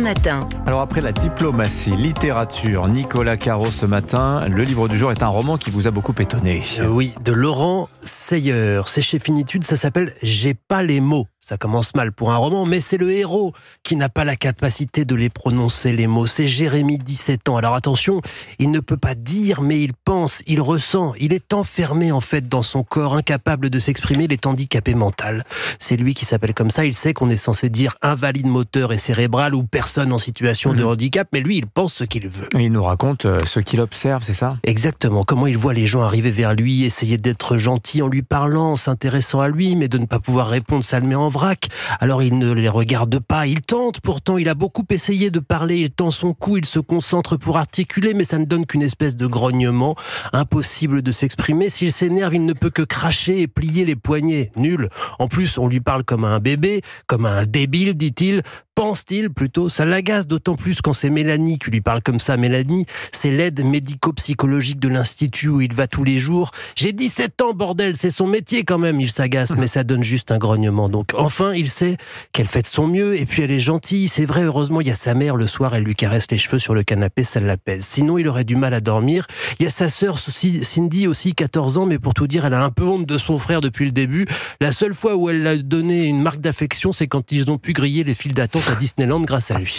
matin. Alors après la diplomatie, littérature, Nicolas Caro ce matin, le livre du jour est un roman qui vous a beaucoup étonné. Oui, de Laurent Seyer. C'est chez Finitude, ça s'appelle « J'ai pas les mots ». Ça commence mal pour un roman, mais c'est le héros qui n'a pas la capacité de les prononcer, les mots. C'est Jérémy, 17 ans. Alors attention, il ne peut pas dire, mais il pense, il ressent. Il est enfermé en fait dans son corps, incapable de s'exprimer, il est handicapé mental. C'est lui qui s'appelle comme ça. Il sait qu'on est censé dire invalide moteur et cérébral ou personne en situation de handicap, mais lui, il pense ce qu'il veut. Il nous raconte ce qu'il observe, c'est ça ? Exactement. Comment il voit les gens arriver vers lui, essayer d'être gentil en lui parlant, en s'intéressant à lui, mais de ne pas pouvoir répondre, ça le met en vrac. Alors il ne les regarde pas, il tente pourtant, il a beaucoup essayé de parler, il tend son cou, il se concentre pour articuler, mais ça ne donne qu'une espèce de grognement, impossible de s'exprimer. S'il s'énerve, il ne peut que cracher et plier les poignets, nul. En plus, on lui parle comme à un bébé, comme à un débile, dit-il. Pense-t-il plutôt, ça l'agace d'autant plus quand c'est Mélanie qui lui parle comme ça. Mélanie, c'est l'aide médico-psychologique de l'institut où il va tous les jours. J'ai 17 ans, bordel, c'est son métier quand même, il s'agace, mais ça donne juste un grognement. Donc enfin, il sait qu'elle fait de son mieux, et puis elle est gentille. C'est vrai, heureusement, il y a sa mère le soir, elle lui caresse les cheveux sur le canapé, ça l'apaise. Sinon, il aurait du mal à dormir. Il y a sa sœur Cindy aussi, 14 ans, mais pour tout dire, elle a un peu honte de son frère depuis le début. La seule fois où elle l'a donné une marque d'affection, c'est quand ils ont pu griller les files d'attente à Disneyland grâce à lui.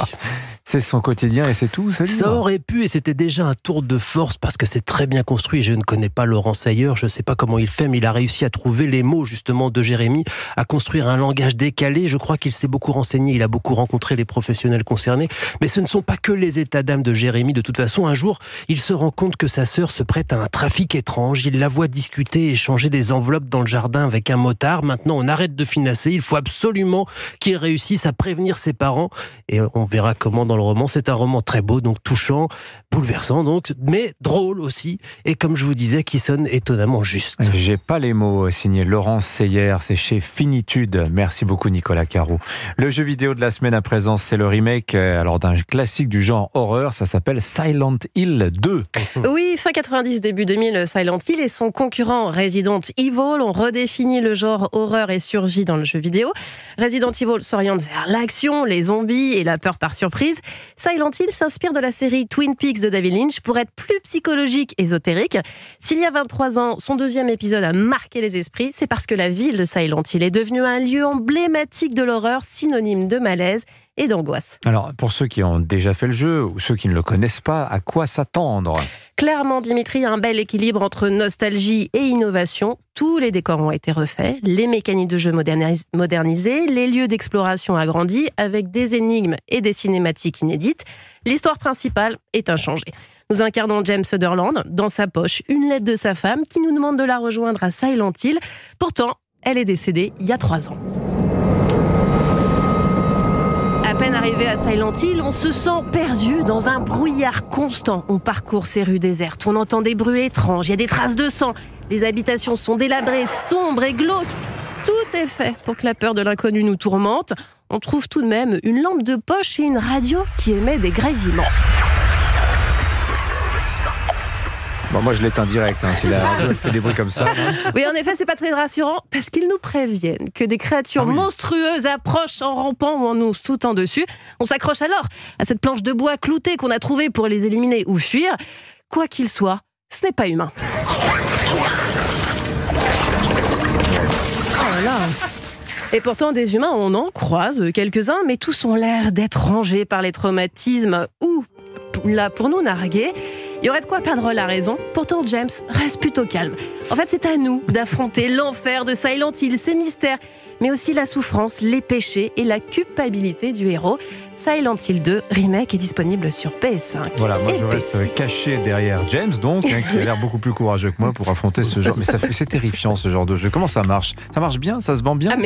C'est son quotidien et c'est tout, ça aurait pu, et c'était déjà un tour de force parce que c'est très bien construit. Je ne connais pas Laurent Seyer, je ne sais pas comment il fait, mais il a réussi à trouver les mots justement de Jérémy, à construire un langage décalé. Je crois qu'il s'est beaucoup renseigné, il a beaucoup rencontré les professionnels concernés, mais ce ne sont pas que les états d'âme de Jérémy. De toute façon, un jour, il se rend compte que sa sœur se prête à un trafic étrange. Il la voit discuter et échanger des enveloppes dans le jardin avec un motard. Maintenant, on arrête de finasser, il faut absolument qu'il réussisse à prévenir ses parents, et on verra comment dans le roman. C'est un roman très beau, donc touchant, bouleversant donc, mais drôle aussi, et comme je vous disais, qui sonne étonnamment juste. J'ai pas les mots, signé Laurent Seyer, c'est chez Finitude. Merci beaucoup Nicolas Caro. Le jeu vidéo de la semaine à présent, c'est le remake d'un classique du genre horreur, ça s'appelle Silent Hill 2. Oui, fin 90, début 2000, Silent Hill et son concurrent Resident Evil ont redéfini le genre horreur et survie dans le jeu vidéo. Resident Evil s'oriente vers l'action, les zombies et la peur par surprise. Silent Hill s'inspire de la série Twin Peaks de David Lynch pour être plus psychologique, ésotérique. S'il y a 23 ans, son deuxième épisode a marqué les esprits, c'est parce que la ville de Silent Hill est devenue un lieu emblématique de l'horreur, synonyme de malaise et d'angoisse. Alors, pour ceux qui ont déjà fait le jeu, ou ceux qui ne le connaissent pas, à quoi s'attendre ? Clairement, Dimitri, un bel équilibre entre nostalgie et innovation. Tous les décors ont été refaits, les mécaniques de jeu modernisées, les lieux d'exploration agrandis, avec des énigmes et des cinématiques inédites. L'histoire principale est inchangée. Nous incarnons James Sutherland, dans sa poche, une lettre de sa femme qui nous demande de la rejoindre à Silent Hill. Pourtant, elle est décédée il y a 3 ans. À peine arrivé à Silent Hill, on se sent perdu dans un brouillard constant. On parcourt ces rues désertes, on entend des bruits étranges, il y a des traces de sang. Les habitations sont délabrées, sombres et glauques. Tout est fait pour que la peur de l'inconnu nous tourmente. On trouve tout de même une lampe de poche et une radio qui émet des grésillements. Bon, moi je l'éteins direct, si la radio fait des bruits comme ça. Oui, en effet, c'est pas très rassurant parce qu'ils nous préviennent que des créatures monstrueuses approchent en rampant ou en nous sautant dessus. On s'accroche alors à cette planche de bois cloutée qu'on a trouvée pour les éliminer ou fuir. Quoi qu'il soit, ce n'est pas humain. Oh là. Et pourtant, des humains, on en croise quelques-uns, mais tous ont l'air d'être rongés par les traumatismes ou, là, pour nous narguer. Il y aurait de quoi perdre la raison. Pourtant, James reste plutôt calme. En fait, c'est à nous d'affronter l'enfer de Silent Hill, ses mystères, mais aussi la souffrance, les péchés et la culpabilité du héros. Silent Hill 2 Remake est disponible sur PS5. Voilà, moi et je reste caché derrière James, donc, qui a l'air beaucoup plus courageux que moi pour affronter ce genre. Mais c'est terrifiant ce genre de jeu. Comment ça marche ? Ça marche bien ? Ça se vend bien ?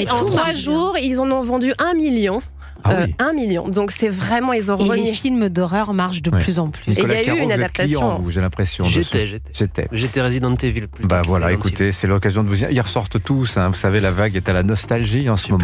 En 3 jours, ils en ont vendu 1 million. Ah oui. 1 million. Donc c'est vraiment, ils ont Et les films d'horreur marchent de plus en plus. Nicolas et il y a eu une adaptation. Client, j'ai l'impression. J'étais Resident Evil. Bah voilà, écoutez, c'est l'occasion de vous dire. Ils ressortent tous. Vous savez, la vague est à la nostalgie en ce moment.